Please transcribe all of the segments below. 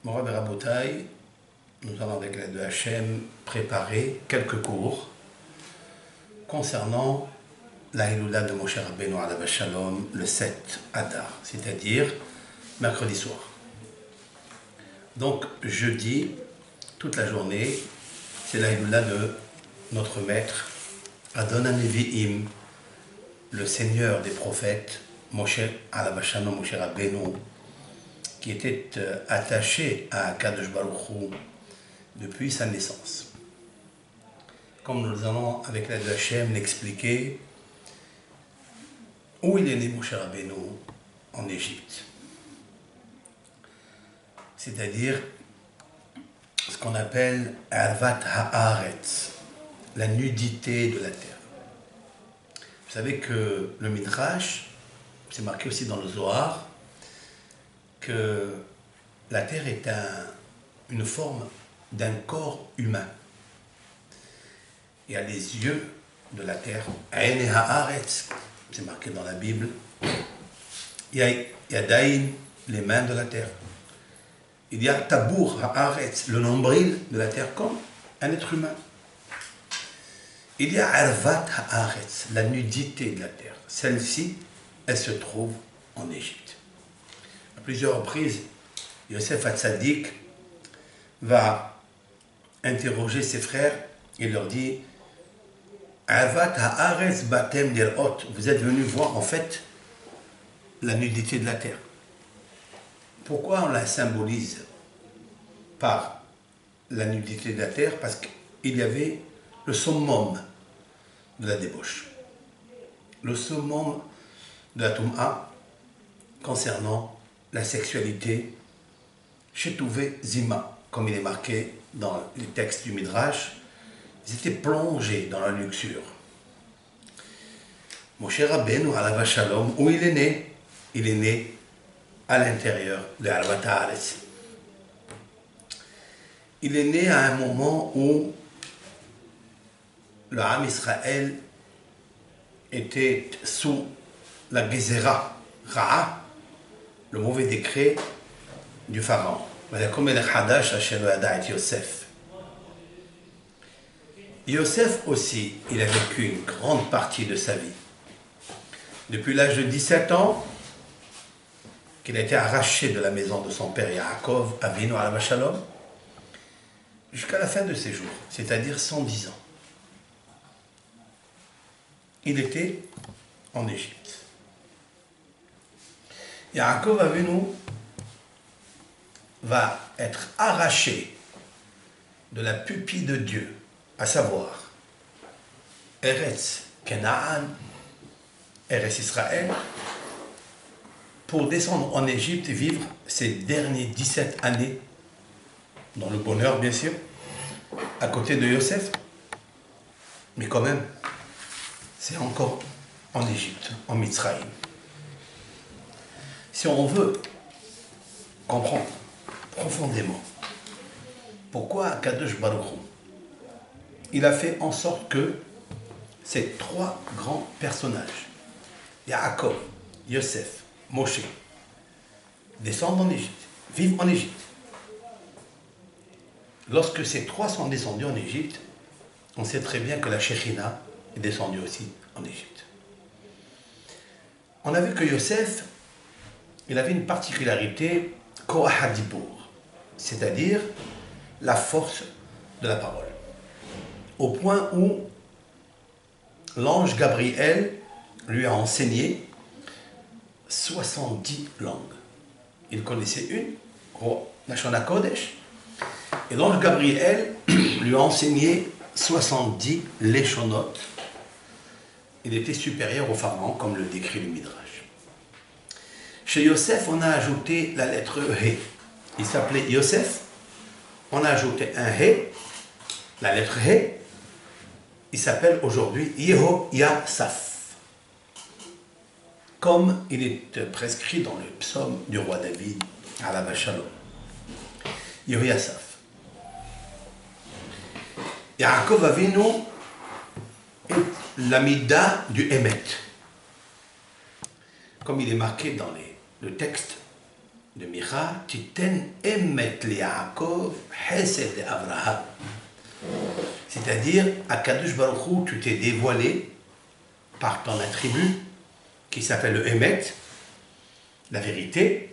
Morav et Rabotai, nous allons avec l'aide de Hachem préparer quelques cours concernant la Hiloula de Moshe Rabbeinu alav Shalom le 7 Adar, c'est-à-dire mercredi soir. Donc jeudi, toute la journée, c'est la Hiloula de notre maître Adon HaNevi'im, le Seigneur des prophètes, Moshe alav Shalom, Moshe Rabbeinu, qui était attaché à Kadosh Baruch Hu depuis sa naissance. Comme nous allons, avec l'aide de Hachem, l'expliquer, où il est né Moshe Rabbeinu en Égypte. C'est-à-dire ce qu'on appelle Arvat Haaretz, la nudité de la terre. Vous savez que le Midrash, c'est marqué aussi dans le Zohar, que la terre est une forme d'un corps humain. Il y a les yeux de la terre, Aïn et Haaretz, c'est marqué dans la Bible. Il y a Daïn, les mains de la terre. Il y a Tabour Haaretz, le nombril de la terre, comme un être humain. Il y a Arvat Haaretz, la nudité de la terre. Celle-ci, elle se trouve en Égypte. À plusieurs reprises, Yosef Hatzadik va interroger ses frères et leur dit Arvat haaretz batem lirot, vous êtes venus voir en fait la nudité de la terre. Pourquoi on la symbolise par la nudité de la terre? Parce qu'il y avait le summum de la débauche, le summum de la Toum'a concernant la sexualité, Chetouvé Zima, comme il est marqué dans les textes du Midrash, ils étaient plongés dans la luxure. Moshe Rabbeinu alav Shalom, où il est né? Il est né à l'intérieur de Arvat Haaretz. Il est né à un moment où le Ham Israël était sous la Gezerah, Ra'a, le mauvais décret du pharaon. Yosef aussi, il a vécu une grande partie de sa vie. Depuis l'âge de 17 ans, qu'il a été arraché de la maison de son père Yaakov, Avinu alav Shalom, jusqu'à la fin de ses jours, c'est-à-dire 110 ans. Il était en Égypte. Yaakov Avinu va être arraché de la pupille de Dieu, à savoir Eretz Canaan, Eretz Israël, pour descendre en Égypte et vivre ces dernières 17 années, dans le bonheur bien sûr, à côté de Yosef, mais quand même, c'est encore en Égypte, en Mitzrayim. Si on veut comprendre profondément pourquoi Kadosh Baruch Hu, il a fait en sorte que ces trois grands personnages, Yaakov, Yosef, Moshe, descendent en Égypte, vivent en Égypte. Lorsque ces trois sont descendus en Égypte, on sait très bien que la Shekhinah est descendue aussi en Égypte. On a vu que Yosef, il avait une particularité, Koach HaDibur, c'est-à-dire la force de la parole. Au point où l'ange Gabriel lui a enseigné 70 langues. Il connaissait une, Lashon HaKodesh, et l'ange Gabriel lui a enseigné 70 Leshonot. Il était supérieur au pharaon, comme le décrit le Midrash. Chez Yosef, on a ajouté la lettre He. Il s'appelait Yosef. On a ajouté un He, la lettre He. Il s'appelle aujourd'hui Yehoyasaf. Comme il est prescrit dans le psaume du roi David, alav Shalom. Yehoyasaf. Yaakov Avinu est l'amida du Emet. Comme il est marqué dans le texte de Micha, Titen emet le Yaakov, Hesed le Avraham. C'est-à-dire, à Kadosh Baruch Hu, tu t'es dévoilé par ton attribut qui s'appelle le Emet, la vérité.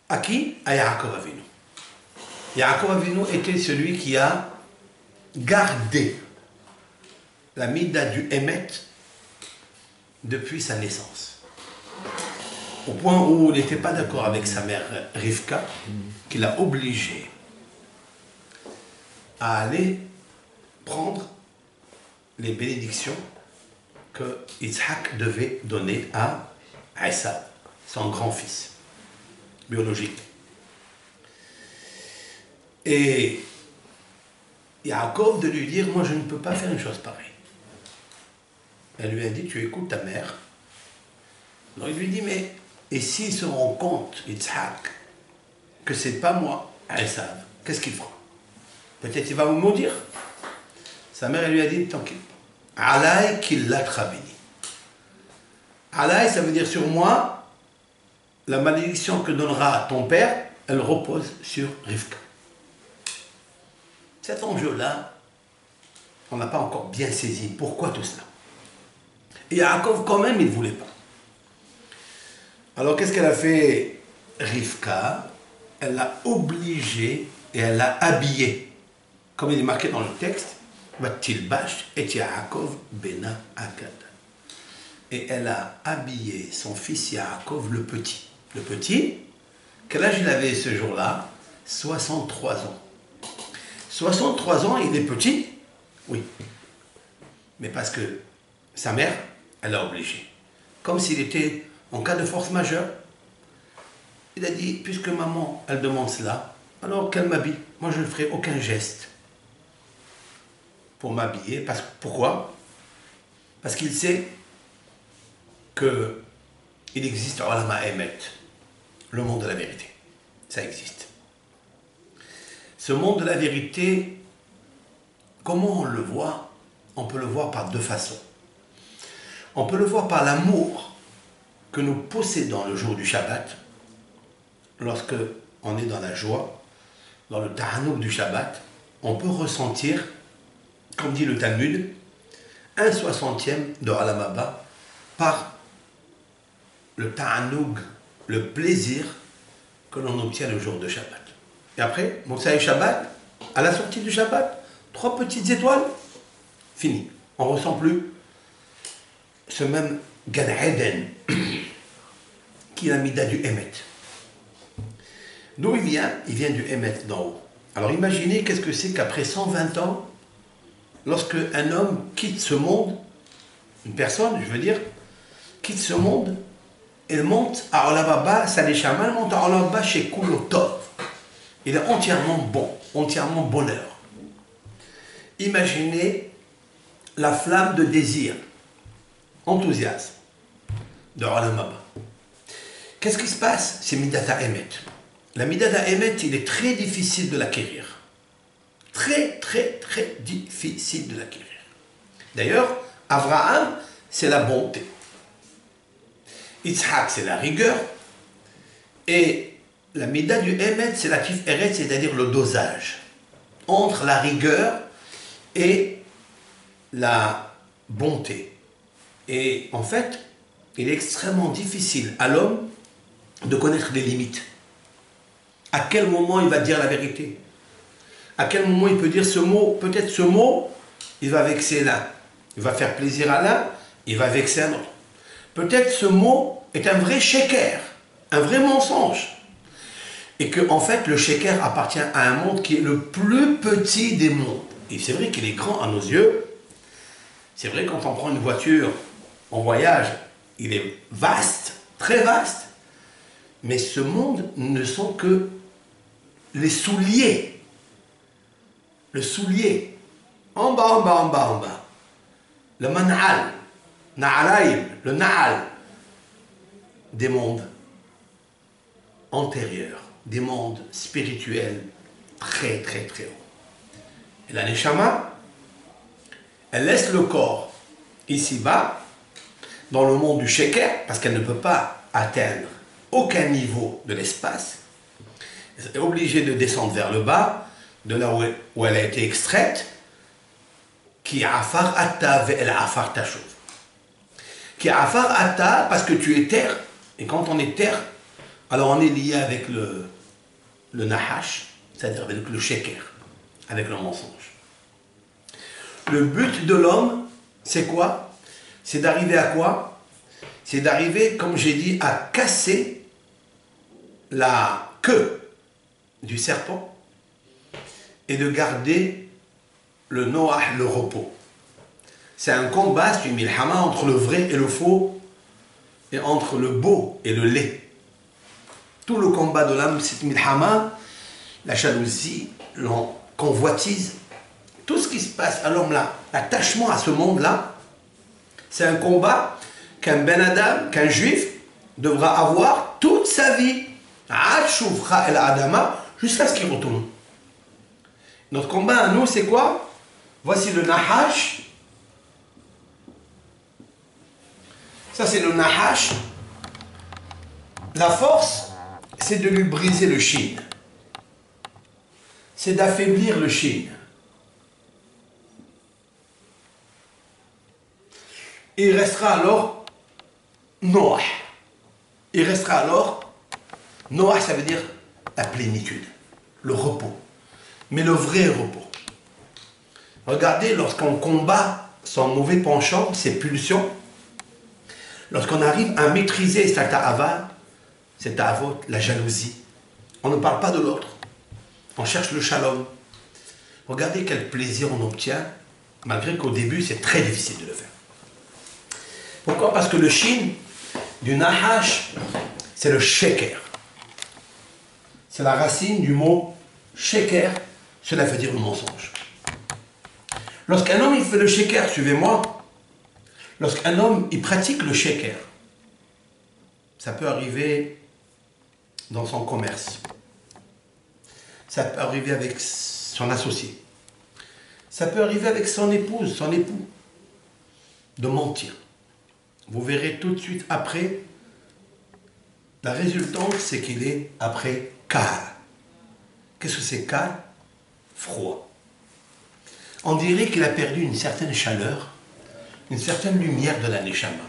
À qui? À Yaakov Avinu. Yaakov Avinu était celui qui a gardé la mida du Emet depuis sa naissance. Au point où il n'était pas d'accord avec sa mère Rivka, qui l'a obligé à aller prendre les bénédictions que Yitzhak devait donner à Esav, son grand-fils biologique. Et Yaakov de lui dire, moi je ne peux pas faire une chose pareille. Elle lui a dit, tu écoutes ta mère. Alors il lui dit, mais et s'il se rend compte, Yitzhak, que c'est pas moi, Esav, qu'est-ce qu'il fera? Peut-être il va me maudire. Sa mère elle lui a dit, tranquille. Alay killat rabini. Alay, ça veut dire sur moi, la malédiction que donnera ton père, elle repose sur Rivka. Cet enjeu-là, on n'a pas encore bien saisi. Pourquoi tout cela? Et Yaakov, quand même, il ne voulait pas. Alors, qu'est-ce qu'elle a fait, Rivka? Elle l'a obligé et elle l'a habillé. Comme il est marqué dans le texte, Vatilbash et Yaakov bena Akad. Et elle a habillé son fils Yaakov le petit. Le petit, quel âge il avait ce jour-là? 63 ans. 63 ans, il est petit? Oui. Mais parce que sa mère, elle l'a obligé. Comme s'il était en cas de force majeure. Il a dit, puisque maman, elle demande cela, alors qu'elle m'habille. Moi, je ne ferai aucun geste pour m'habiller. Pourquoi? Parce qu'il sait qu'il existe Olama Emet, le monde de la vérité. Ça existe. Ce monde de la vérité, comment on le voit? On peut le voir par deux façons. On peut le voir par l'amour que nous possédons le jour du Shabbat, lorsque on est dans la joie, dans le ta'anouk du Shabbat, on peut ressentir, comme dit le Talmud, 1/60 de Olam Haba par le ta'anouk, le plaisir que l'on obtient le jour de Shabbat. Et après, Moussaï Shabbat, à la sortie du Shabbat, 3 petites étoiles, fini. On ne ressent plus ce même Gan Eden qui est la mida du Emet. D'où il vient? Il vient du Emet d'en haut. Alors imaginez qu'est-ce que c'est qu'après 120 ans, lorsque un homme quitte ce monde, une personne, je veux dire, quitte ce monde, elle monte à Olam Haba, sa neshama, elle monte à Olam Haba chez Kulotov. Il est entièrement bon, entièrement bonheur. Imaginez la flamme de désir, enthousiasme de Olam Haba. Qu'est-ce qui se passe? C'est Midata Emet. La Midata Emet, il est très difficile de l'acquérir. Très, très, très difficile de l'acquérir. D'ailleurs, Abraham, c'est la bonté. Yitzhak, c'est la rigueur. Et la Mida du Emet, c'est la Tiferet, c'est-à-dire le dosage entre la rigueur et la bonté. Et en fait, il est extrêmement difficile à l'homme de connaître les limites. À quel moment il va dire la vérité? À quel moment il peut dire ce mot? Peut-être ce mot, il va vexer l'un. Il va faire plaisir à l'un, il va vexer un autre. Peut-être ce mot est un vrai sheker, un vrai mensonge. Et que, en fait, le sheker appartient à un monde qui est le plus petit des mondes. Et c'est vrai qu'il est grand à nos yeux. C'est vrai, quand on prend une voiture en voyage, il est vaste, très vaste. Mais ce monde ne sont que les souliers. Le soulier. En bas, en bas, en bas, en bas. Le man'al. Na'alaïm. Le na'al. Des mondes antérieurs. Des mondes spirituels très, très, très hauts. Et la neshama, elle laisse le corps ici-bas, dans le monde du sheker, parce qu'elle ne peut pas atteindre aucun niveau de l'espace, est obligée de descendre vers le bas, de là où elle a été extraite, qui afar atta ve'el afar tachouv. Qui afar atta parce que tu es terre, et quand on est terre, alors on est lié avec le nahash, c'est-à-dire avec le sheker, avec le mensonge. Le but de l'homme, c'est quoi? C'est d'arriver à quoi? C'est d'arriver, comme j'ai dit, à casser la queue du serpent et de garder le noah, le repos. C'est un combat, c'est une milhama entre le vrai et le faux, et entre le beau et le laid. Tout le combat de l'âme, c'est une milhama, la jalousie, la convoitise, tout ce qui se passe à l'homme là, l'attachement à ce monde-là, c'est un combat qu'un ben Adam, qu'un juif, devra avoir toute sa vie. Jusqu'à ce qu'il retourne. Notre combat à nous, c'est quoi? Voici le nahash. Ça, c'est le nahash. La force, c'est de lui briser le shin. C'est d'affaiblir le shin. Il restera alors Noah. Il restera alors Noah, ça veut dire la plénitude, le repos. Mais le vrai repos. Regardez, lorsqu'on combat son mauvais penchant, ses pulsions, lorsqu'on arrive à maîtriser cette ta'ava, cette ta'avot, la jalousie, on ne parle pas de l'autre. On cherche le shalom. Regardez quel plaisir on obtient, malgré qu'au début, c'est très difficile de le faire. Pourquoi? Parce que le shin du nahash, c'est le sheker. C'est la racine du mot sheker, cela veut dire le mensonge. Lorsqu'un homme il fait le sheker, suivez-moi, lorsqu'un homme il pratique le sheker, ça peut arriver dans son commerce, ça peut arriver avec son associé, ça peut arriver avec son épouse, son époux, de mentir. Vous verrez tout de suite après, la résultante, c'est qu'il est après kar. Qu'est-ce que c'est kar? Froid. On dirait qu'il a perdu une certaine chaleur, une certaine lumière de la neshama.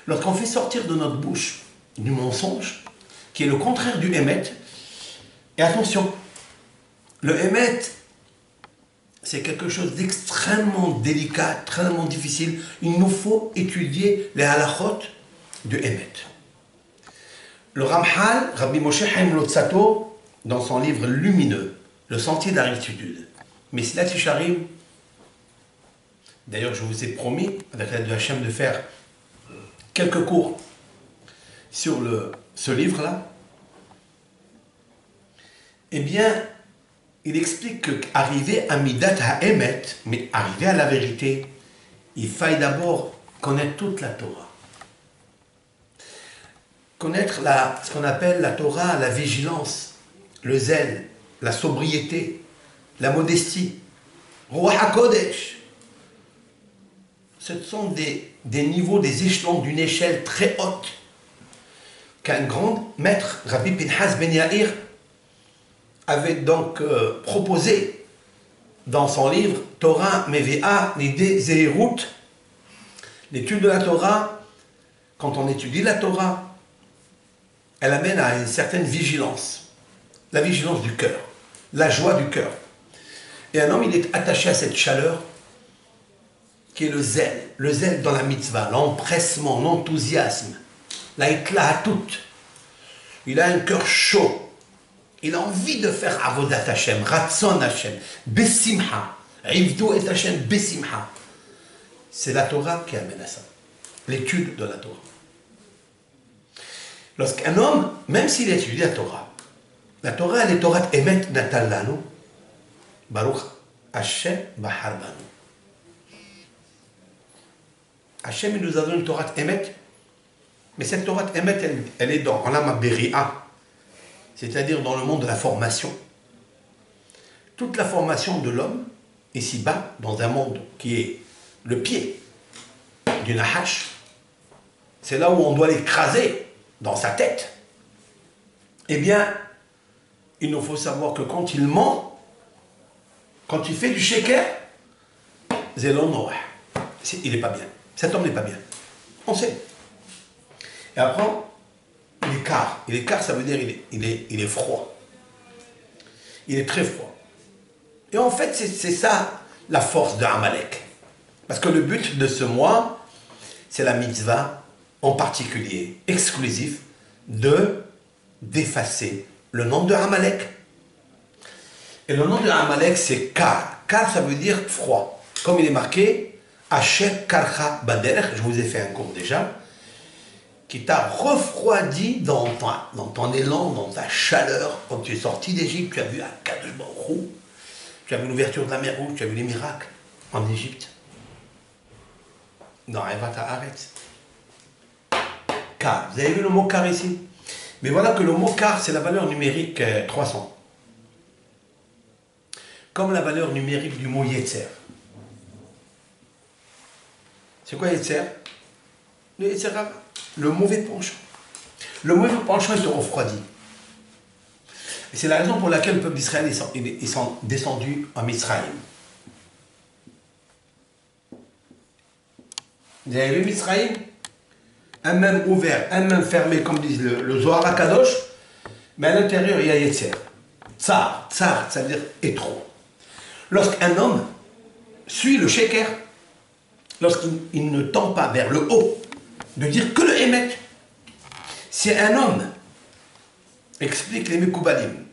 Lorsqu'on fait sortir de notre bouche du mensonge, qui est le contraire du émet, et attention, le émet, c'est quelque chose d'extrêmement délicat, extrêmement difficile. Il nous faut étudier les halachot de Emet. Le Ramchal, Rabbi Moshe Chaim Lotsato, dans son livre lumineux, Le sentier d'Aristude, Mesilat Yesharim, d'ailleurs je vous ai promis, avec l'aide de Hachem, de faire quelques cours sur ce livre-là, eh bien, il explique qu'arriver à Midat HaEmet, mais arriver à la vérité, il faille d'abord connaître toute la Torah. Connaître ce qu'on appelle la Torah, la vigilance, le zèle, la sobriété, la modestie. Ruach HaKodesh. Ce sont des niveaux, des échelons d'une échelle très haute qu'un grand maître, Rabbi Pinhas Ben Yair, avait donc proposé dans son livre Torah Mevea Nidé Zehirut, l'étude de la Torah. Quand on étudie la Torah, elle amène à une certaine vigilance, la vigilance du cœur, la joie du cœur. Et un homme, il est attaché à cette chaleur qui est le zèle dans la mitzvah, l'empressement, l'enthousiasme, la toute. Il a un cœur chaud. Il a envie de faire Avodat Hashem, Ratzon Hashem, Besimha, Ivdu et Hashem, Besimha. C'est la Torah qui amène à ça, l'étude de la Torah. Lorsqu'un homme, même s'il étudie la Torah, elle est Torah Emet Natallanu, Baruch Hashem Baharbanu. Hashem, il nous a donné une Torah Emet, mais cette Torah Emet, elle est dans Olam Beria, c'est-à-dire dans le monde de la formation. Toute la formation de l'homme, ici-bas, dans un monde qui est le pied du Nahash, c'est là où on doit l'écraser dans sa tête, eh bien, il nous faut savoir que quand il ment, quand il fait du sheker, Zélon Noah, il n'est pas bien. Cet homme n'est pas bien. On sait. Et après, il est quart. Il est quart, ça veut dire il est froid. Il est très froid. Et en fait, c'est ça la force de Amalek. Parce que le but de ce mois, c'est la mitzvah, en particulier, exclusif, d'effacer le nom de Amalek. Et le nom de Amalek, c'est Kar. Kar, ça veut dire froid. Comme il est marqué, Asher Karcha Baderech, je vous ai fait un cours déjà, qui t'a refroidi dans ton élan, dans ta chaleur, quand tu es sorti d'Égypte, tu as vu Akadosh Baruch Hu, tu as vu l'ouverture de la mer Rouge, tu as vu les miracles en Égypte. Dans Evat Haaretz. Kar. Vous avez vu le mot Kar ici? Mais voilà que le mot Kar, c'est la valeur numérique 300. Comme la valeur numérique du mot Yetzer. C'est quoi Yetzer? Le Yetzer, le mauvais penchant. Le mauvais penchant, il te refroidit. Et c'est la raison pour laquelle le peuple d'Israël, ils sont descendus en Misraïm. Vous avez vu Misraïm? Un même ouvert, un même fermé, comme disent le Zohar HaKadosh, mais à l'intérieur, il y a Yetzer. Tsar, ça veut dire étron. Lorsqu'un homme suit le sheker, lorsqu'il ne tend pas vers le haut, de dire que le Emet, si un homme explique les Mekoubalim,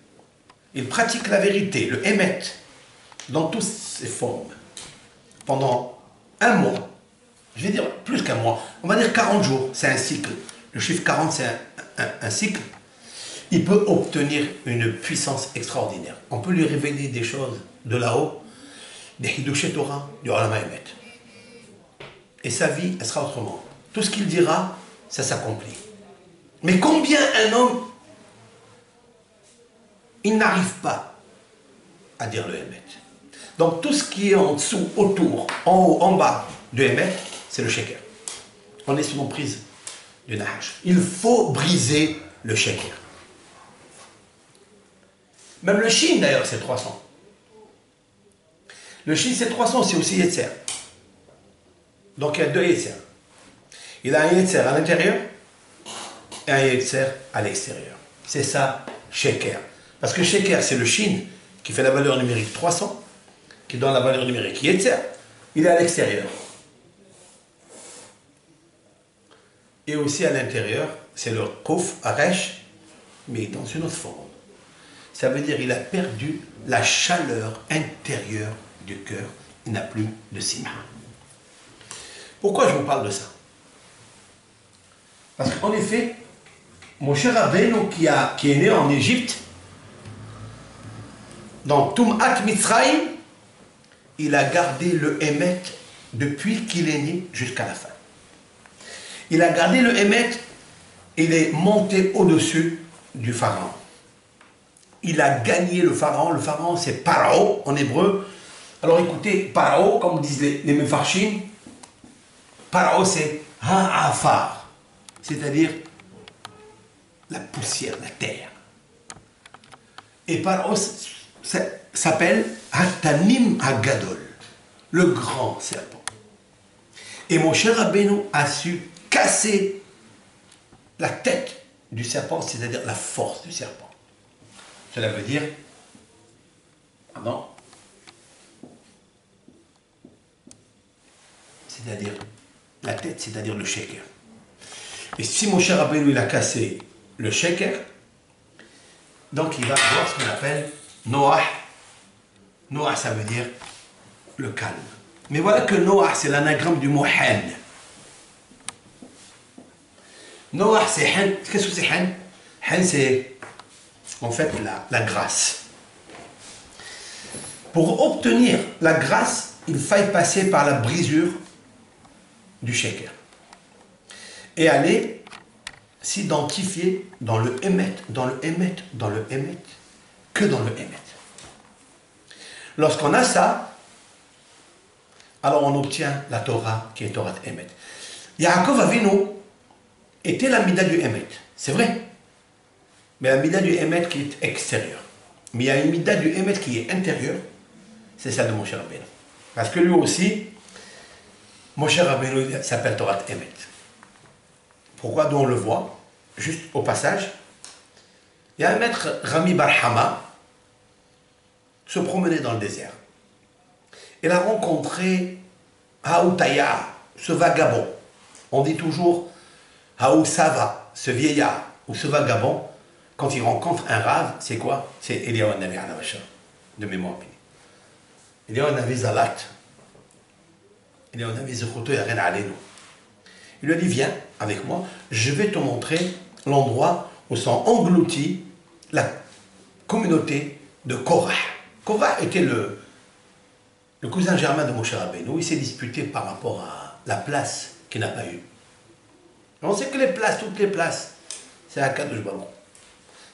il pratique la vérité, le Emet, dans toutes ses formes, pendant un mois, je vais dire plus qu'un mois, on va dire 40 jours, c'est un cycle. Le chiffre 40, c'est un cycle. Il peut obtenir une puissance extraordinaire. On peut lui révéler des choses de là-haut, des Hidushé Torah, du Olam Haemet. Et sa vie, elle sera autrement. Tout ce qu'il dira, ça s'accomplit. Mais combien un homme, il n'arrive pas à dire le Emet. Donc tout ce qui est en dessous, autour, en haut, en bas de Emet, c'est le sheker. On est sous l'emprise du Nahash. Il faut briser le sheker. Même le Shin, d'ailleurs, c'est 300. Le Shin, c'est 300, c'est aussi Yetzer. Donc il y a deux Yetzer. Il a un Yetzer à l'intérieur et un Yetzer à l'extérieur. C'est ça, sheker. Parce que sheker, c'est le Shin qui fait la valeur numérique 300, qui donne la valeur numérique Yetzer. Il est à l'extérieur. Et aussi à l'intérieur, c'est le Kouf, Aresh, mais dans une autre forme. Ça veut dire qu'il a perdu la chaleur intérieure du cœur. Il n'a plus de simha. Pourquoi je vous parle de ça? Parce qu'en effet, mon cher Rabbeinu qui est né en Égypte, dans Tum'at Mitzrayim, il a gardé le Emet depuis qu'il est né jusqu'à la fin. Il a gardé le Emet, il est monté au-dessus du pharaon. Il a gagné le pharaon. Le pharaon, c'est Paro en hébreu. Alors écoutez, Paro, comme disent les Mefarshim, Paro, c'est Ha'afar, c'est-à-dire la poussière, la terre. Et Paro s'appelle Hatanim Hagadol, le grand serpent. Et mon cher Rabbeinu a su casser la tête du serpent, c'est-à-dire la force du serpent. Cela veut dire, pardon, c'est-à-dire la tête, c'est-à-dire le sheker. Et si mon cher Rabbeinu il a cassé le sheker, donc il va avoir ce qu'on appelle Noah. Noah, ça veut dire le calme. Mais voilà que Noah, c'est l'anagramme du mot Han. Noah, c'est Han. Qu'est-ce que c'est Han? Han, c'est en fait la grâce. Pour obtenir la grâce, il faille passer par la brisure du sheker et aller s'identifier dans le Emet, dans le Emet, dans le Emet, que dans le Emet. Lorsqu'on a ça, alors on obtient la Torah qui est Torah Emet. Yaakov Avinu était la mida du Emet. C'est vrai. Mais la mida du Emet qui est extérieure. Mais il y a une mida du Emet qui est intérieure, c'est celle de Moshe Rabbeinu. Parce que lui aussi, Moshe Rabbeinu s'appelle Torah Emet. Pourquoi? Donc on le voit, juste au passage. Il y a un maître, Rami Barhama, se promenait dans le désert. Il a rencontré Haoutaya, ce vagabond. On dit toujours Haoussava, ce vieillard, ou ce vagabond. Quand il rencontre un rave, c'est quoi? C'est Eliyahu Navi Alavacha, de mémoire. Eliyahu Navi Zalat. Eliyahu Navi Zechoto Yaren Alenu. Il lui a dit, viens avec moi, je vais te montrer l'endroit où sont engloutis la communauté de Korah. Korah était le cousin germain de Moshe Rabbeinu. Il s'est disputé par rapport à la place qu'il n'a pas eue. On sait que les places, toutes les places, c'est un cas de Baruch.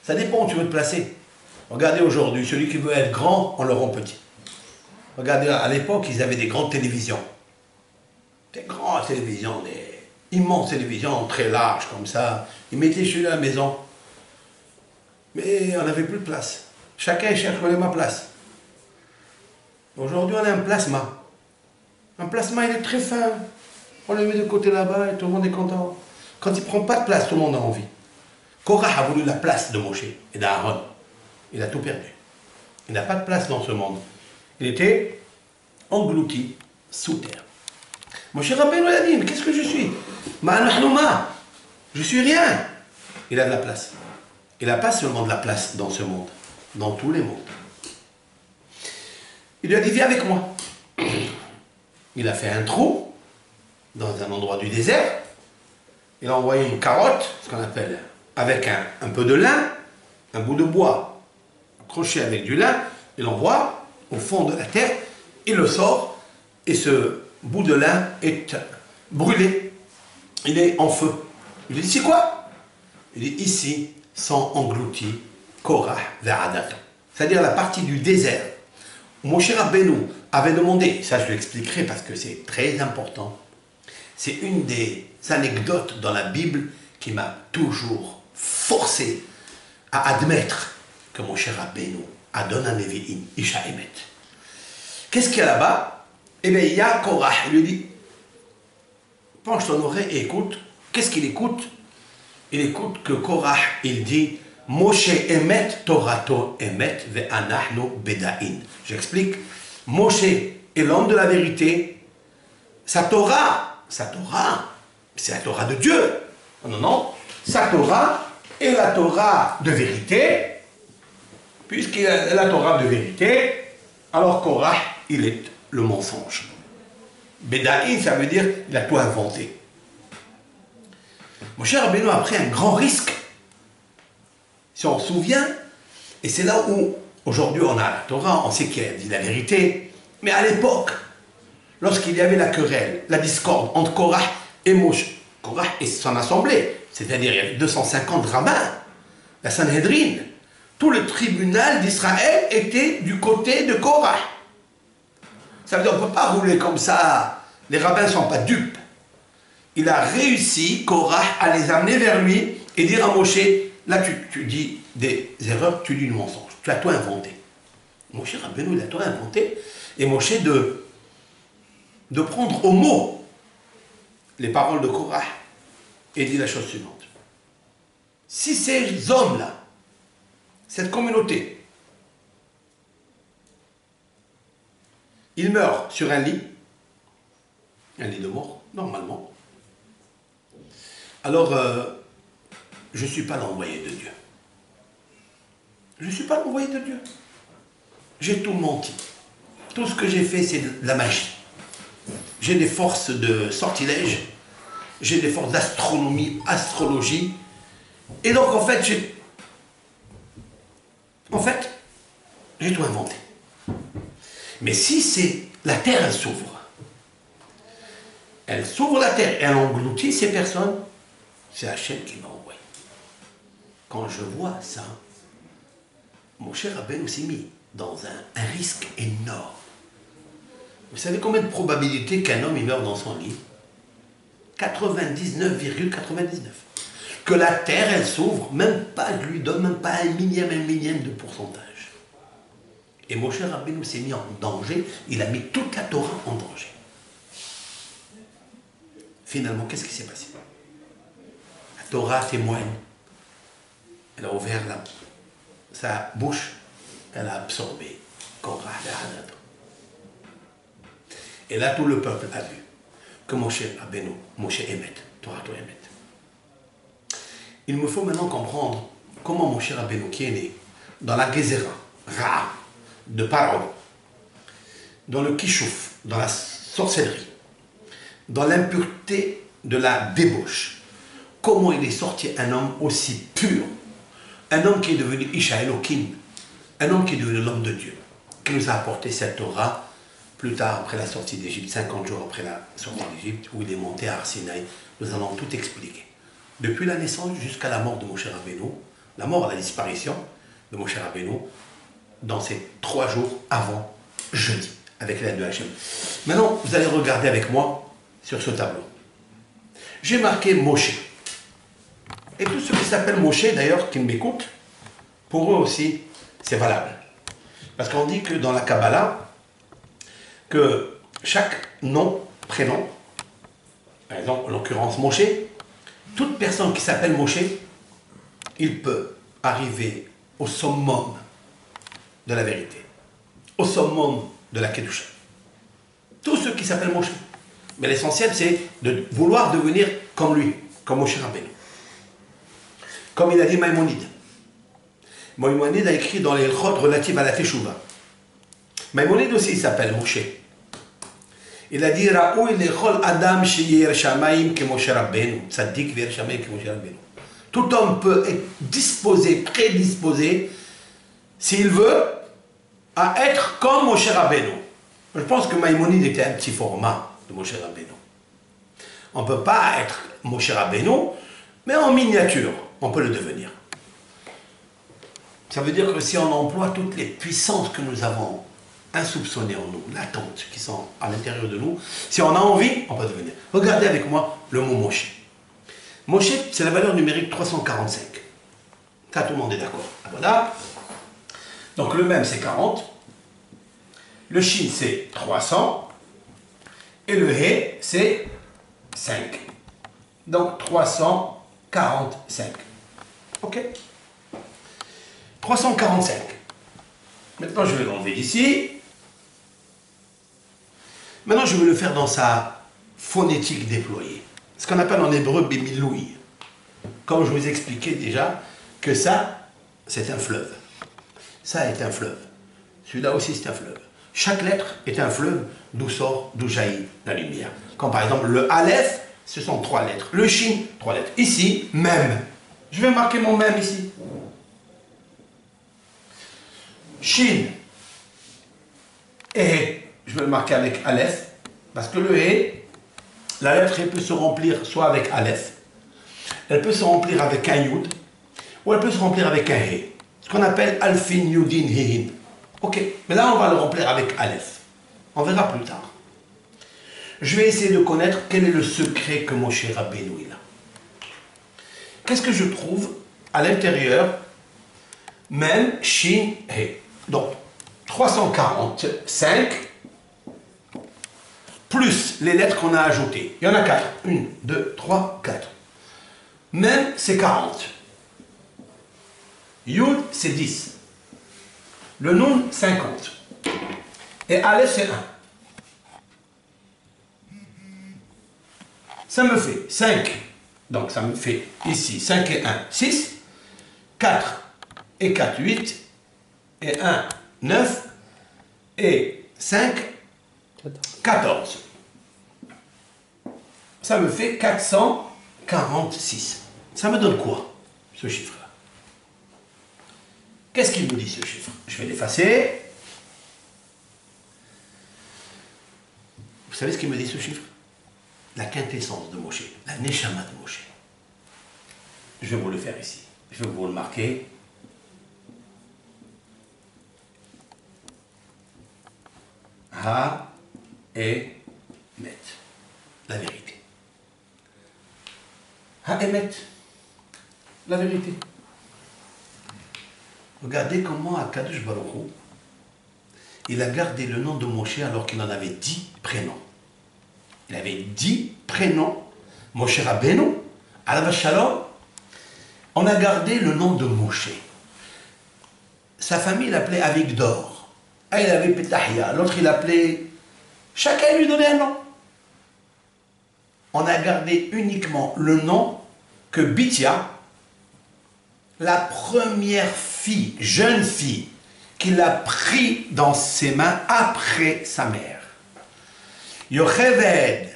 Ça dépend où tu veux te placer. Regardez aujourd'hui, celui qui veut être grand, on le rend petit. Regardez, à l'époque, ils avaient des grandes télévisions. Des grandes télévisions, des immenses télévisions, très larges comme ça. Ils mettaient chez eux à la maison. Mais on n'avait plus de place. Chacun cherche ma place. Aujourd'hui, on a un plasma. Un plasma, il est très fin. On le met de côté là-bas et tout le monde est content. Quand il ne prend pas de place, tout le monde a envie. Korah a voulu la place de Moshe et d'Aaron. Il a tout perdu. Il n'a pas de place dans ce monde. Il était englouti sous terre. Moshe Rabbeinu a dit, mais qu'est-ce que je suis? Je suis rien. Il a de la place. Il n'a pas seulement de la place dans ce monde, dans tous les mondes. Il lui a dit, viens avec moi. Il a fait un trou dans un endroit du désert. Il a envoyé une carotte, ce qu'on appelle, avec un peu de lin, un bout de bois accroché avec du lin. Il l'envoie au fond de la terre, il le sort, et ce bout de lin est brûlé. Il est en feu. Il lui dit, c'est quoi? Il dit, ici sont engloutis Korah vers Adatan. C'est-à-dire la partie du désert. Moshe Rabbeinu avait demandé, ça je l'expliquerai parce que c'est très important, c'est une des anecdotes dans la Bible qui m'a toujours forcé à admettre que Moshe Rabbeinu Adon HaNevi'im, Isha Emet. Qu'est-ce qu'il y a là-bas? Eh bien, il y a Korah. Il lui dit, penche ton oreille et écoute. Qu'est-ce qu'il écoute? Il écoute que Korah, il dit, Moshe Emet, Torato Emet, Ve'anachnu Beda'in. J'explique. Moshe est l'homme de la vérité. Sa Torah, c'est la Torah de Dieu. Non, non. Sa Torah est la Torah de vérité. Puisqu'il est la Torah de vérité, alors Korah, il est le mensonge. Beda'in, ça veut dire il a tout inventé. Moshe Rabbeinu a pris un grand risque. Si on se souvient, et c'est là où aujourd'hui on a la Torah, on sait qu'il a dit la vérité, mais à l'époque, lorsqu'il y avait la querelle, la discorde entre Korah et Moshe, Korah et son assemblée, c'est-à-dire il y avait 250 rabbins, la Sanhedrin, tout le tribunal d'Israël était du côté de Korah. Ça veut dire qu'on ne peut pas rouler comme ça, les rabbins ne sont pas dupes. Il a réussi, Korah, à les amener vers lui et dire à Moshe, là tu dis des erreurs, tu dis du mensonge, tu as tout inventé. Moshe Rabbeinu, il a tout inventé, et Moshe de prendre au mot les paroles de Korah et dit la chose suivante. Si ces hommes-là, cette communauté, ils meurent sur un lit de mort, normalement, alors je ne suis pas l'envoyé de Dieu. Je ne suis pas l'envoyé de Dieu. J'ai tout menti. Tout ce que j'ai fait, c'est de la magie. J'ai des forces de sortilège, j'ai des forces d'astronomie, astrologie. Et donc, en fait, j'ai tout inventé. Mais si c'est la terre, elle s'ouvre. Elle s'ouvre la terre, elle engloutit ces personnes. C'est Hachem qui m'a envoyé. Quand je vois ça, mon cher Rabbeinu s'est mis dans un risque énorme. Vous savez combien de probabilités qu'un homme il meurt dans son lit? 99,99. que la terre, elle s'ouvre, même pas, je lui donne même pas un millième de pourcentage. Et Moshe Rabbeinu s'est mis en danger, il a mis toute la Torah en danger. Finalement, qu'est-ce qui s'est passé? La Torah témoigne. Elle a ouvert sa bouche, elle a absorbé. Et là, tout le peuple a vu que Moshe Rabbeinu, Moshe Emet, Torah Emet. Il me faut maintenant comprendre comment Moshe Rabbeinu, qui est né dans la Gezerah, Ra, de Paro, dans le Kishouf, dans la sorcellerie, dans l'impureté de la débauche, comment il est sorti un homme aussi pur, un homme qui est devenu Isha Elohim, un homme qui est devenu l'homme de Dieu, qui nous a apporté cette Torah plus tard après la sortie d'Égypte, 50 jours après la sortie d'Égypte, où il est monté à Arsinaï. Nous allons tout expliquer. Depuis la naissance jusqu'à la mort de Moshe Rabbeinu, la mort, la disparition de Moshe Rabbeinu, dans ces 3 jours avant jeudi, avec l'aide de Hachem. Maintenant, vous allez regarder avec moi sur ce tableau. J'ai marqué Moshe. Et tous ceux qui s'appellent Moshe, d'ailleurs, qui m'écoutent, pour eux aussi, c'est valable. Parce qu'on dit que dans la Kabbalah, que chaque nom, prénom, par exemple, en l'occurrence Moshe, toute personne qui s'appelle Moshe, il peut arriver au summum de la vérité, au summum de la Kedusha. Tous ceux qui s'appellent Moshe. Mais l'essentiel, c'est de vouloir devenir comme lui, comme Moshe Rabbeinu. Comme il a dit Maïmonide. Maïmonide a écrit dans les Elchot relatives à la Teshuvah. Maïmonide aussi, il s'appelle Moshe. Il a dit Ra'ou lechol adam sheyer shamayim ke Moshe Rabbeinu. Tzaddik ve'yer shamayim ke Moshe Rabbeinu. Tout homme peut être disposé, prédisposé, s'il veut, à être comme Moshe Rabbeinu. Je pense que Maïmonide était un petit format de Moshe Rabbeinu. On ne peut pas être Moshe Rabbeinu, mais en miniature, on peut le devenir. Ça veut dire que si on emploie toutes les puissances que nous avons insoupçonnées en nous, latentes, qui sont à l'intérieur de nous, si on a envie, on peut devenir. Regardez avec moi le mot Moshe. Moshe, c'est la valeur numérique 345. Ça, tout le monde est d'accord. Voilà. Donc le même, c'est 40. Le Shin, c'est 300. Et le He, c'est 5. Donc 345. OK? 345. Maintenant, je vais l'enlever d'ici. Maintenant, je vais le faire dans sa phonétique déployée. Ce qu'on appelle en hébreu Bémilouï. Comme je vous expliquais déjà que ça, c'est un fleuve. Ça est un fleuve. Celui-là aussi, c'est un fleuve. Chaque lettre est un fleuve d'où sort, d'où jaillit la lumière. Comme par exemple le Aleph, ce sont 3 lettres. Le Shin, 3 lettres. Ici, même. Je vais marquer mon même ici. Shin. Et je vais le marquer avec Aleph. Parce que le E, la lettre elle peut se remplir soit avec Aleph, elle peut se remplir avec un Yud, ou elle peut se remplir avec un He. Ce qu'on appelle Alfin Yudin Hehin. Ok, mais là on va le remplir avec Aleph. On verra plus tard. Je vais essayer de connaître quel est le secret que Moshe Rabbeinu il a. Qu'est-ce que je trouve à l'intérieur, même Shin He. Donc 345 plus les lettres qu'on a ajoutées. Il y en a 4. 1, 2, 3, 4. Même c'est 40. Yud c'est 10. Le Nun 50. Et Aleph c'est 1. Ça me fait 5. Donc ça me fait ici 5 et 1, 6. 4 et 4, 8. Et 1, 9. Et 5, 14. Ça me fait 446. Ça me donne quoi, ce chiffre-là? Qu'est-ce qu'il nous dit, ce chiffre? Je vais l'effacer. Vous savez ce qu'il me dit, ce chiffre? La quintessence de Moshe, la Neshama de Moshe. Je vais vous le faire ici. Je vais vous le marquer. Ha et Met. La vérité. Ha et Met. La vérité. Regardez comment Akadosh Baruch Hu, il a gardé le nom de Moshe alors qu'il en avait 10 prénoms. Il avait 10 prénoms. Moshe Rabbeinu, Alav Shalom, on a gardé le nom de Moshe. Sa famille l'appelait Avigdor. Un, il avait Petahia, l'autre il appelait... Chacun lui donnait un nom. On a gardé uniquement le nom que Bithia, la première fille, jeune fille, qu'il a pris dans ses mains après sa mère. Yocheved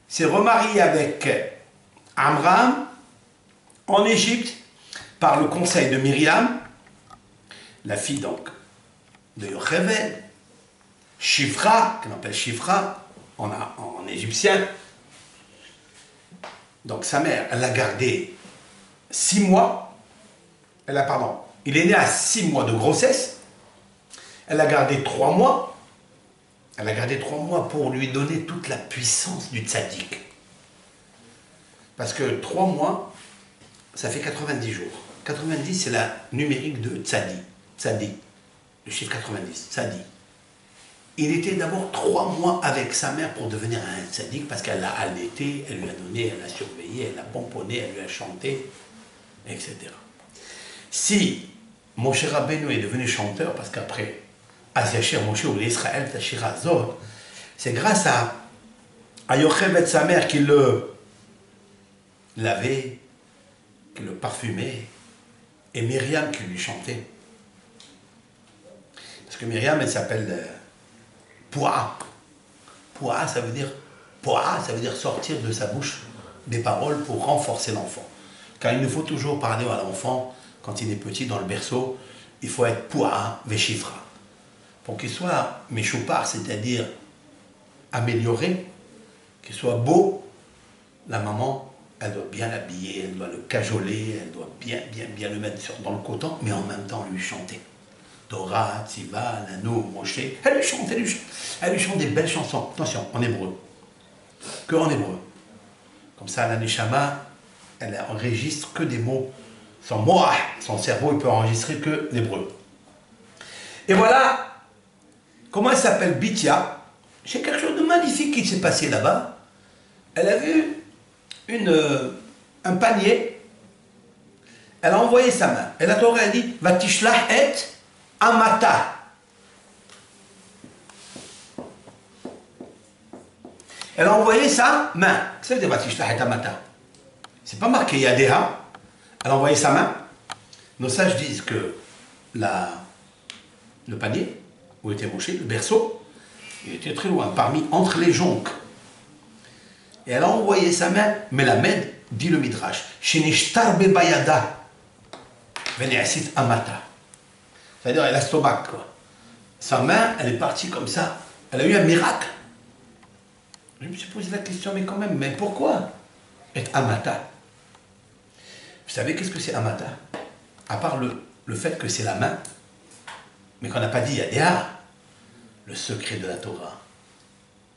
s'est remarié avec Amram en Égypte par le conseil de Myriam, la fille donc de Yocheved, Shifra, qu'on appelle Shifra en égyptien. Donc sa mère, elle l'a gardé 6 mois. Il est né à 6 mois de grossesse. Elle a gardé 3 mois. Elle a gardé 3 mois pour lui donner toute la puissance du tzaddik. Parce que 3 mois, ça fait 90 jours. 90, c'est la numérique de tzaddik. Tzaddik, le chiffre 90, tzaddik. Il était d'abord 3 mois avec sa mère pour devenir un tzaddik parce qu'elle l'a allaité, elle lui a donné, elle l'a surveillé, elle l'a pomponné, elle lui a chanté, etc. Si Moshe Rabbeinu est devenu chanteur, parce qu'après, Aziachir Moshe ou l'Israël Tachir Azor, c'est grâce à Yocheved, sa mère, qui le lavait, qui le parfumait, et Myriam qui lui chantait. Parce que Myriam, elle s'appelle Poa. Poa, ça veut dire sortir de sa bouche des paroles pour renforcer l'enfant. Car il nous faut toujours parler à l'enfant, quand il est petit, dans le berceau, il faut être Poa, Veshifra. Pour qu'il soit méchoupar, c'est-à-dire amélioré, qu'il soit beau, la maman, elle doit bien l'habiller, elle doit le cajoler, elle doit bien le mettre dans le coton, mais en même temps lui chanter. Torah, Tziva, Nano, Moshe, elle lui chante des belles chansons. Attention, en hébreu. Que en hébreu. Comme ça, la Neshama, elle enregistre que des mots. Son moah, son cerveau, il peut enregistrer que l'hébreu. Et voilà comment elle s'appelle Bithia. C'est quelque chose de magnifique qui s'est passé là-bas. Elle a vu un panier. Elle a envoyé sa main. Et la Torah a dit Vatishlach et Amata. Elle a envoyé sa main. Qu'est-ce que ça veut dire Vatishlach et Amata? C'est pas marqué Yadeha. Elle a envoyé sa main. Nos sages disent que le panier où était Moshe, le berceau, il était très loin, entre les jonques. Et elle a envoyé sa main, mais la main, dit le Midrash, Shinishtar bebayada, veneasit amata. C'est-à-dire, elle a l'estomac, quoi. Sa main, elle est partie comme ça. Elle a eu un miracle. Je me suis posé la question, mais quand même, mais pourquoi être amata? Vous savez qu'est-ce que c'est amata? À part le fait que c'est la main, mais qu'on n'a pas dit Yadéa, le secret de la Torah.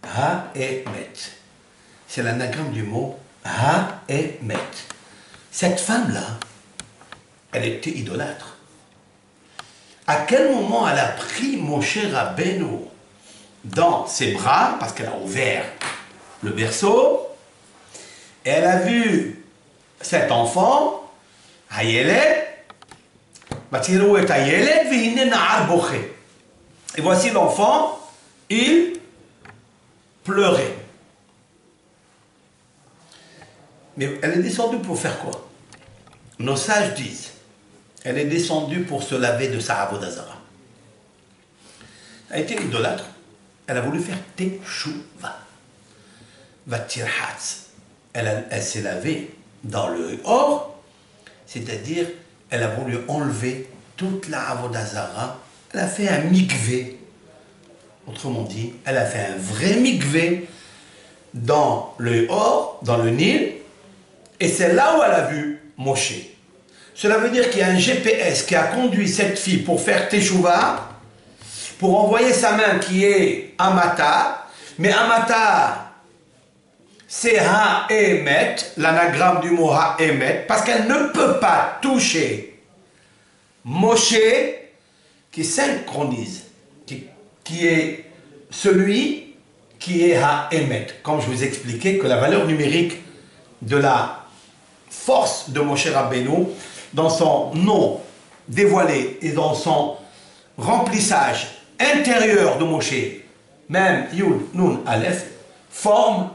Ha-et-met. C'est l'anagramme du mot Ha-et-met. Cette femme-là, elle était idolâtre. À quel moment elle a pris Moshe Rabbeinu dans ses bras, parce qu'elle a ouvert le berceau, et elle a vu cet enfant, Hayeled, et voici l'enfant, il pleurait. Mais elle est descendue pour faire quoi? Nos sages disent, elle est descendue pour se laver de sa avodazara. Elle a été idolâtre, elle a voulu faire teshuva. Vatirhatz. Elle s'est lavée dans le or, c'est-à-dire elle a voulu enlever toute la avodazara. Elle a fait un mikvé. Autrement dit, elle a fait un vrai mikvé dans le Or, dans le Nil. Et c'est là où elle a vu Moshe. Cela veut dire qu'il y a un GPS qui a conduit cette fille pour faire Teshuvah, pour envoyer sa main qui est Amata. Mais Amata, c'est Ha-Emet, l'anagramme du mot Ha-Emet, parce qu'elle ne peut pas toucher Moshe qui synchronise, qui est celui qui est Ha-Emet. Comme je vous expliquais que la valeur numérique de la force de Moshe Rabbeinu, dans son nom dévoilé et dans son remplissage intérieur de Moshe, même Yud, Nun, Aleph, forme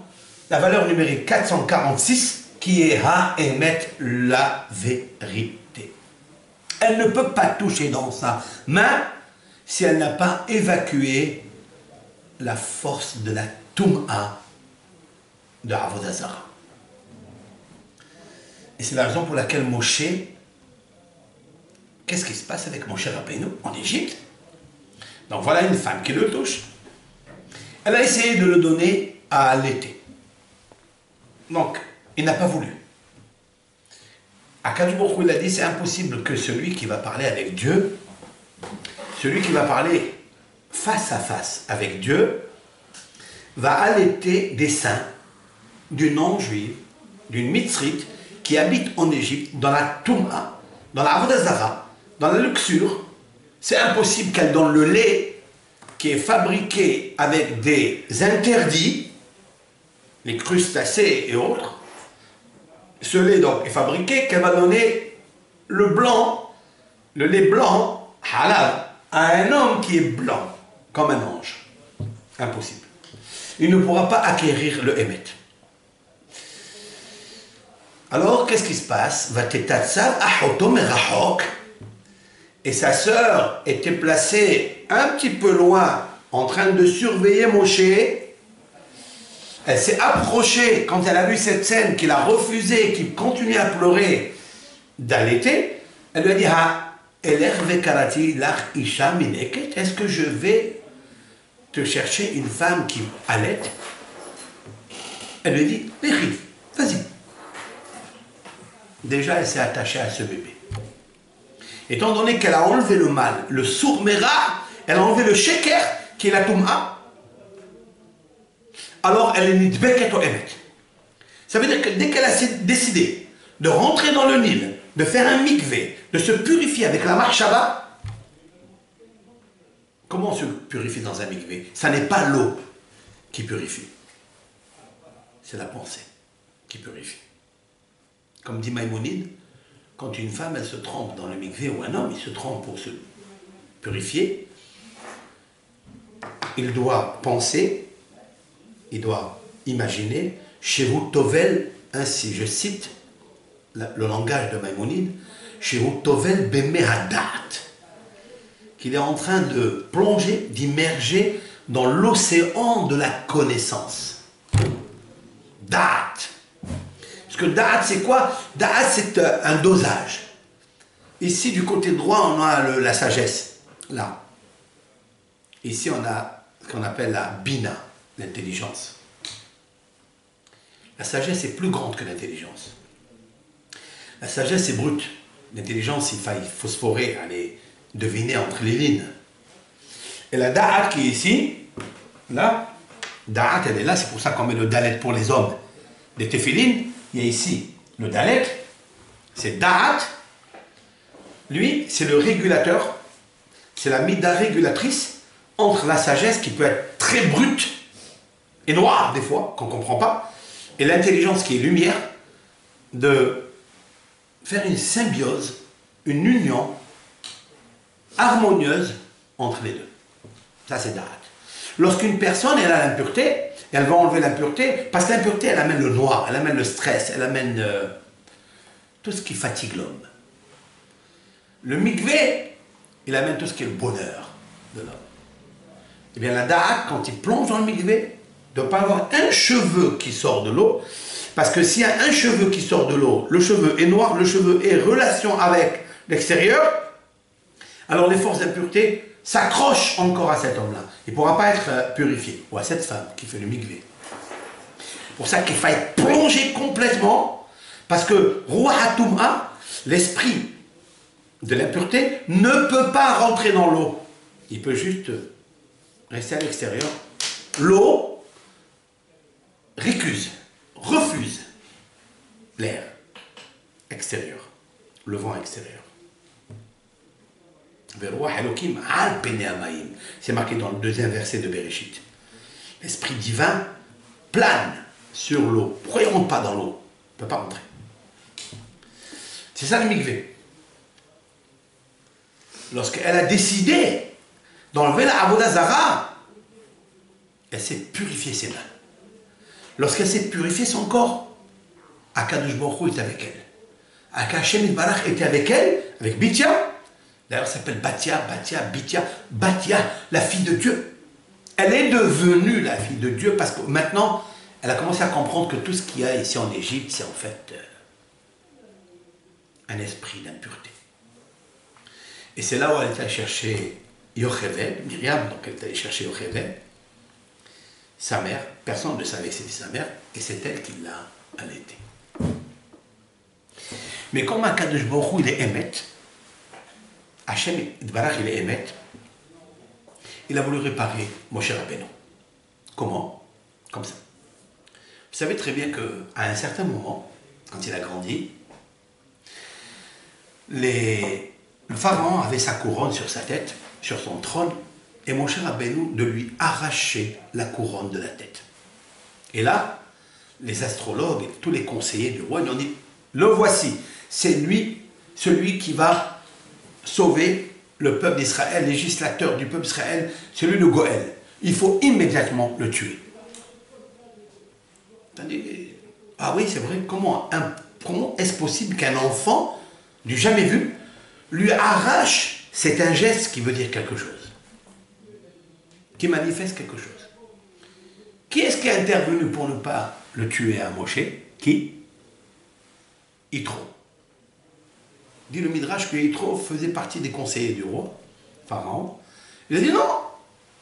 la valeur numérique 446 qui est Ha-Emet, la vérité. Elle ne peut pas toucher dans sa main si elle n'a pas évacué la force de la Toum'a de Avodah Zarah. Et c'est la raison pour laquelle Moshe, qu'est-ce qui se passe avec Moshe Rabbeinu en Égypte? Donc voilà une femme qui le touche. Elle a essayé de le donner à allaiter. Donc, il n'a pas voulu. Akadosh Baruch Hu, il a dit, c'est impossible que celui qui va parler avec Dieu, celui qui va parler face à face avec Dieu, va allaiter des saints d'une non-juive, d'une mitzrite, qui habite en Égypte, dans la Toum'a, dans la Avodah Zarah, dans la luxure. C'est impossible qu'elle donne le lait qui est fabriqué avec des interdits, les crustacés et autres. Ce lait donc est fabriqué qu'elle va donner le blanc, le lait blanc, halal, à un homme qui est blanc, comme un ange. Impossible. Il ne pourra pas acquérir le Emet. Alors, qu'est-ce qui se passe? Et sa sœur était placée un petit peu loin, en train de surveiller Moshe. Elle s'est approchée, quand elle a vu cette scène, qu'il a refusé, qu'il continuait à pleurer, d'allaiter. Elle lui a dit, est-ce que je vais te chercher une femme qui allaite? Elle lui dit, vas-y. Déjà, elle s'est attachée à ce bébé. Étant donné qu'elle a enlevé le mal, le sourmera, elle a enlevé le sheker, qui est la toum'a, alors elle est nidbeket au emet. Ça veut dire que dès qu'elle a décidé de rentrer dans le Nil, de faire un mikvé, de se purifier avec la marshava, comment on se purifie dans un mikvé? Ça n'est pas l'eau qui purifie, c'est la pensée qui purifie. Comme dit Maïmonide, quand une femme elle se trempe dans le mikvé ou un homme il se trempe pour se purifier, il doit penser, il doit imaginer, chez vous Tovel, ainsi je cite le langage de Maïmonide, chez vous Tovel Bemehadat, qu'il est en train de plonger, d'immerger dans l'océan de la connaissance. Dat. Parce que Da'at, c'est quoi? Da'at, c'est un dosage. Ici, du côté droit, on a la sagesse. Là. Ici, on a ce qu'on appelle la Bina, l'intelligence. La sagesse est plus grande que l'intelligence. La sagesse est brute. L'intelligence, il faut phosphorer, aller deviner entre les lignes. Et la Da'at qui est ici, là, Da'at, elle est là, c'est pour ça qu'on met le Dalet pour les hommes. Les téphilines, il y a ici le Dalet, c'est Da'at. Lui, c'est le régulateur, c'est la mida régulatrice entre la sagesse qui peut être très brute et noire des fois, qu'on ne comprend pas, et l'intelligence qui est lumière, de faire une symbiose, une union harmonieuse entre les deux. Ça, c'est Da'at. Lorsqu'une personne elle a l'impureté, elle va enlever l'impureté, parce que l'impureté, elle amène le noir, elle amène le stress, elle amène tout ce qui fatigue l'homme. Le mikvé, il amène tout ce qui est le bonheur de l'homme. Eh bien, la Da'at, quand il plonge dans le mikvé, ne doit pas avoir un cheveu qui sort de l'eau, parce que s'il y a un cheveu qui sort de l'eau, le cheveu est noir, le cheveu est en relation avec l'extérieur, alors les forces d'impureté s'accrochent encore à cet homme-là. Il ne pourra pas être purifié, ou à cette femme qui fait le mikvé. C'est pour ça qu'il faille plonger complètement, parce que Ruach HaTum'a, l'esprit de l'impureté, ne peut pas rentrer dans l'eau. Il peut juste rester à l'extérieur. L'eau récuse. le vent extérieur. Ve'ruach Elokim al penei hamayim. C'est marqué dans le deuxième verset de Bereshit. L'esprit divin plane sur l'eau. Pourquoi il ne rentre pas dans l'eau? Il ne peut pas rentrer. C'est ça le mikvé. Lorsqu'elle a décidé d'enlever la avoda zara, elle s'est purifiée ses mains. Lorsqu'elle s'est purifiée son corps, Akadosh Baruch Hu était avec elle. Hashem Yitbarach était avec elle, avec Bithia. D'ailleurs, elle s'appelle Batia, la fille de Dieu. Elle est devenue la fille de Dieu parce que maintenant, elle a commencé à comprendre que tout ce qu'il y a ici en Égypte, c'est en fait un esprit d'impureté. Et c'est là où elle est allée chercher Yocheved, Myriam, donc elle est allée chercher Yocheved, sa mère. Personne ne savait que c'était sa mère, et c'est elle qui l'a allaitée. Mais comme Akadosh Baruch Hu, il est Emet, Hashem Yitbarach, il est Emet, il a voulu réparer Moshe Rabbeinu. Comment? Comme ça. Vous savez très bien qu'à un certain moment, quand il a grandi, le pharaon avait sa couronne sur sa tête, sur son trône, et Moshe Rabbeinu de lui arracher la couronne de la tête. Et là, les astrologues et tous les conseillers du roi lui ont dit, le voici, c'est lui, celui qui va sauver le peuple d'Israël, législateur du peuple d'Israël, celui de Goël. Il faut immédiatement le tuer. Ah oui, c'est vrai, comment est-ce possible qu'un enfant, du jamais vu, lui arrache? C'est un geste qui veut dire quelque chose, qui manifeste quelque chose. Qui est-ce qui est intervenu pour ne pas le tuer à Moshe? Qui? Yitro. Dit le Midrash que Yitro faisait partie des conseillers du roi, Pharaon. Il a dit non,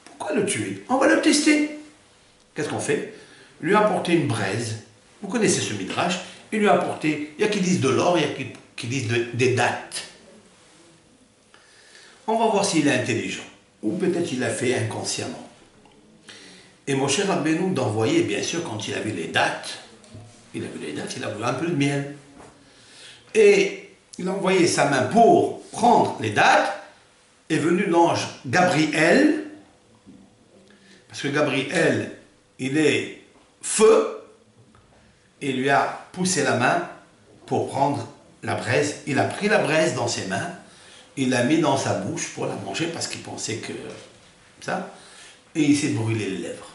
pourquoi le tuer? On va le tester. Qu'est-ce qu'on fait? Il lui a apporté une braise. Vous connaissez ce Midrash. Il lui a apporté, il y a qui disent de l'or, il y a qui disent des dattes. On va voir s'il est intelligent. Ou peut-être il l'a fait inconsciemment. Et Moshe Rabbeinu d'envoyer, bien sûr, quand il a vu les dattes, il a voulu un peu de miel. Et il a envoyé sa main pour prendre les dattes, est venu l'ange Gabriel, parce que Gabriel, il est feu, et lui a poussé la main pour prendre la braise. Il a pris la braise dans ses mains, il l'a mis dans sa bouche pour la manger, parce qu'il pensait que ça, et il s'est brûlé les lèvres.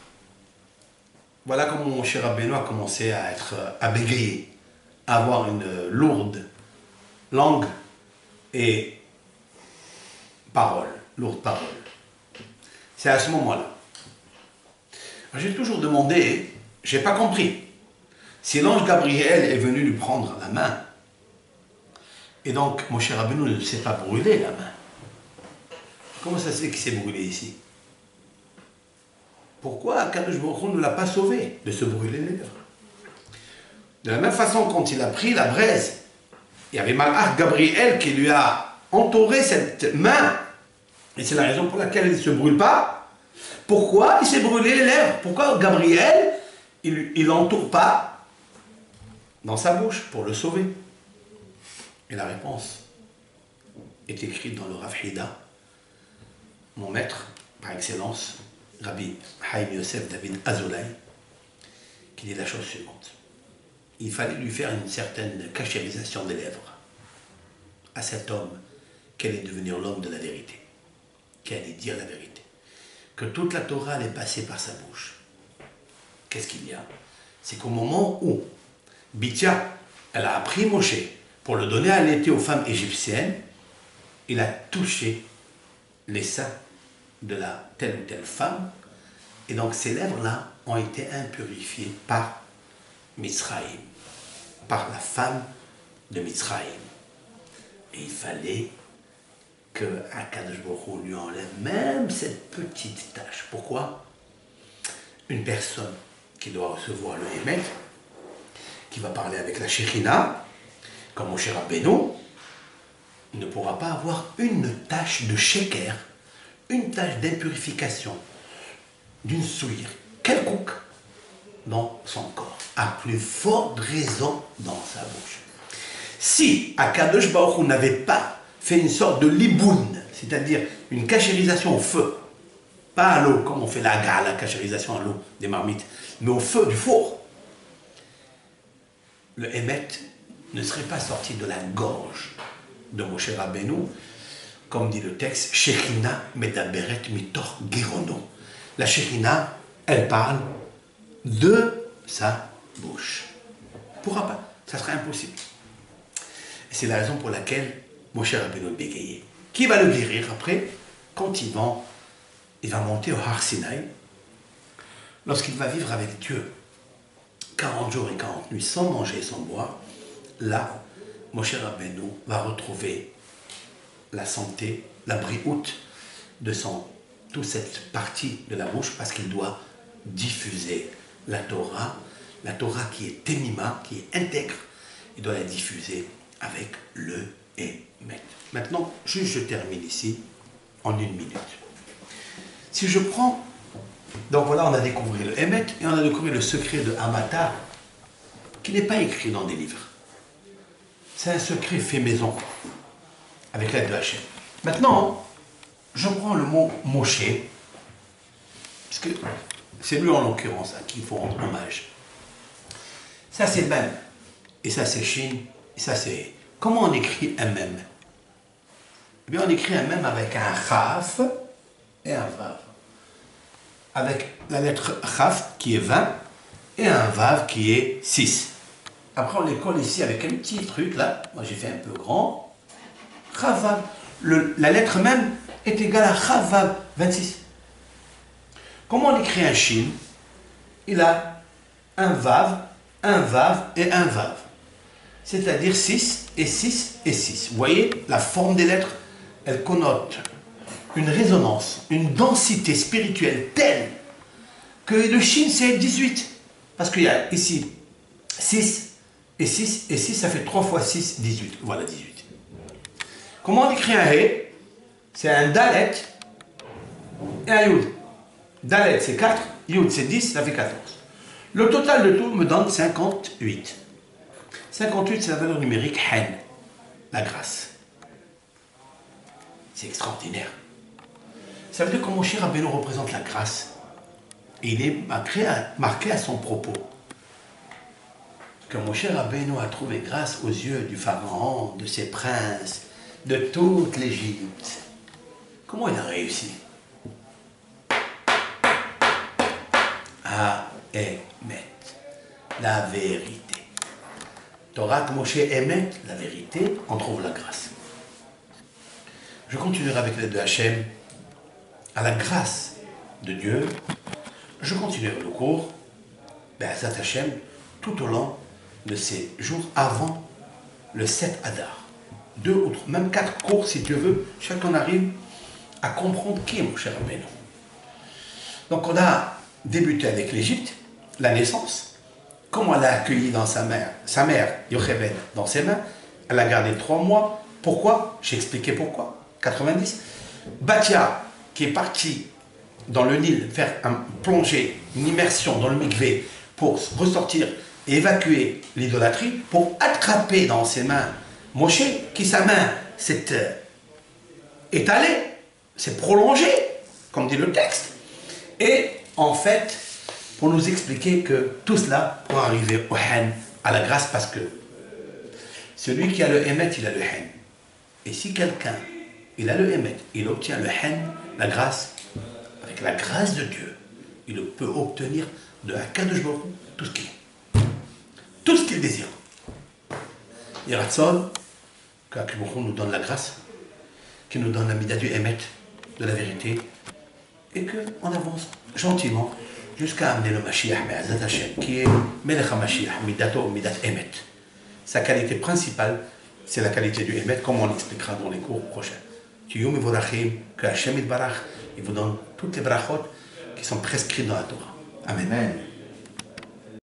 Voilà comment mon cher Rabbeinu a commencé à bégayer, à avoir une lourde langue et parole, lourde parole. C'est à ce moment-là. J'ai toujours demandé, j'ai pas compris, si l'ange Gabriel est venu lui prendre la main, et donc mon cher Rabbeinu ne s'est pas brûlé la main, comment ça se fait qu'il s'est brûlé ici? Pourquoi Akadosh Baruch Hu ne l'a pas sauvé de se brûler les lèvres? De la même façon, quand il a pris la braise, il y avait Malach Gabriel qui lui a entouré cette main. Et c'est la raison pour laquelle il ne se brûle pas. Pourquoi il s'est brûlé les lèvres? Pourquoi Gabriel, il l'entoure pas dans sa bouche pour le sauver? Et la réponse est écrite dans le Rav Hida, mon maître par excellence, Rabbi Haïm Yosef David Azolay, qui dit la chose suivante. Il fallait lui faire une certaine cachérisation des lèvres à cet homme qui allait devenir l'homme de la vérité, qui allait dire la vérité. Que toute la Torah allait passer par sa bouche. Qu'est-ce qu'il y a? C'est qu'au moment où Bithia, elle a appris Moshe pour le donner à allaiter aux femmes égyptiennes, il a touché les seins de la telle ou telle femme, et donc ces lèvres-là ont été impurifiées par Mitzraïm, par la femme de Mitzraïm. Et il fallait que Akadosh Baruch Hu lui enlève même cette petite tache. Pourquoi? Une personne qui doit recevoir le Hémet, qui va parler avec la Shekhinah, comme Moshe Rabbeinu, ne pourra pas avoir une tache de sheker, une tache d'impurification, d'une souillure quelconque dans son corps, à plus forte raison dans sa bouche. Si Akadosh Baruch Hu n'avait pas fait une sorte de liboun, c'est-à-dire une cachérisation au feu, pas à l'eau, comme on fait la cachérisation à l'eau des marmites, mais au feu du four, le Hémet ne serait pas sorti de la gorge de Moshe Rabbeinu, comme dit le texte, Shekhinah medaberet mitor girono. La Shekhinah, elle parle de sa bouche. Pourra pas, ça serait impossible. Et c'est la raison pour laquelle Moshe Rabbeinu bégayait. Qui va le guérir après? Quand il va monter au Har Sinaï, lorsqu'il va vivre avec Dieu 40 jours et 40 nuits sans manger et sans boire, là, Moshe Rabbeinu va retrouver la santé, la briout de toute cette partie de la bouche, parce qu'il doit diffuser la Torah qui est témima, qui est intègre, il doit la diffuser avec le Hémet. Maintenant, juste je termine ici en 1 minute. Si je prends, donc voilà, on a découvert le Hémet et on a découvert le secret de Hamata, qui n'est pas écrit dans des livres. C'est un secret fait maison, avec l'aide de Hachem. Maintenant, je prends le mot Moshe, parce que c'est lui en l'occurrence à qui il faut rendre hommage. Ça c'est Mem, et ça c'est Shin, et ça c'est... Comment on écrit un Mem? Eh bien on écrit un Mem avec un Chaf et un Vav. Avec la lettre Chaf qui est 20 et un Vav qui est 6. Après on les colle ici avec un petit truc là, moi j'ai fait un peu grand. Chavav, la lettre même est égale à Chavav 26. Comment on écrit un Shin? Il a un Vav et un Vav. C'est-à-dire 6 et 6 et 6. Vous voyez, la forme des lettres, elle connote une résonance, une densité spirituelle telle que le Shin c'est 18. Parce qu'il y a ici 6 et 6 et 6, ça fait 3 fois 6, 18. Voilà 18. Comment on écrit un He? C'est un Dalet et un Yud. Dalet c'est 4, Yud c'est 10, ça fait 14. Le total de tout me donne 58. 58 c'est la valeur numérique Hen, la grâce. C'est extraordinaire. Ça veut dire que Moshe Rabbeinu représente la grâce. Et il est marqué à son propos. Que Moshe Rabbeinu a trouvé grâce aux yeux du pharaon, de ses princes, de toute l'Égypte. Comment il a réussi? Ah, Emet, la vérité. Torah Moshe Emet, la vérité, on trouve la grâce. Je continuerai avec l'aide de Hachem, à la grâce de Dieu. Je continuerai le cours, Be'ezrat Hachem, tout au long de ces jours avant le 7 Adar. 2 ou 3, même 4 cours si Dieu veut, chacun arrive à comprendre qui est Moshe Rabbeinu. Donc on a débuté avec l'Égypte, la naissance, comment elle a accueilli dans sa mère Yocheved dans ses mains, elle a gardé 3 mois. Pourquoi? J'ai expliqué pourquoi. 90. Batia, qui est partie dans le Nil faire un plongée, une immersion dans le mikvé pour ressortir et évacuer l'idolâtrie, pour attraper dans ses mains Moshe, qui sa main s'est étalée, s'est prolongée, comme dit le texte, et en fait, pour nous expliquer que tout cela pour arriver au Hen, à la grâce, parce que celui qui a le Hémet, il a le Hen. Et si quelqu'un, il a le Hémet, il obtient le Hen, la grâce, avec la grâce de Dieu, il peut obtenir de Akadosh Baruch Hu tout ce qu'il est. Tout ce qu'il désire. Et Ratson, qu'Akadosh Baruch Hu nous donne la grâce, qui nous donne la mida du Hémet, de la vérité, et qu'on avance gentiment jusqu'à amener le Mashiach, Be'ezrat Hachem, qui est Melech HaMashiach, Midato, Midat Emet. Sa qualité principale, c'est la qualité du Hémet, comme on l'expliquera dans les cours prochains. Tiyou Mevorachim, que Hachem Yitbarach, il vous donne toutes les brachot qui sont prescrites dans la Torah. Amen. Amen.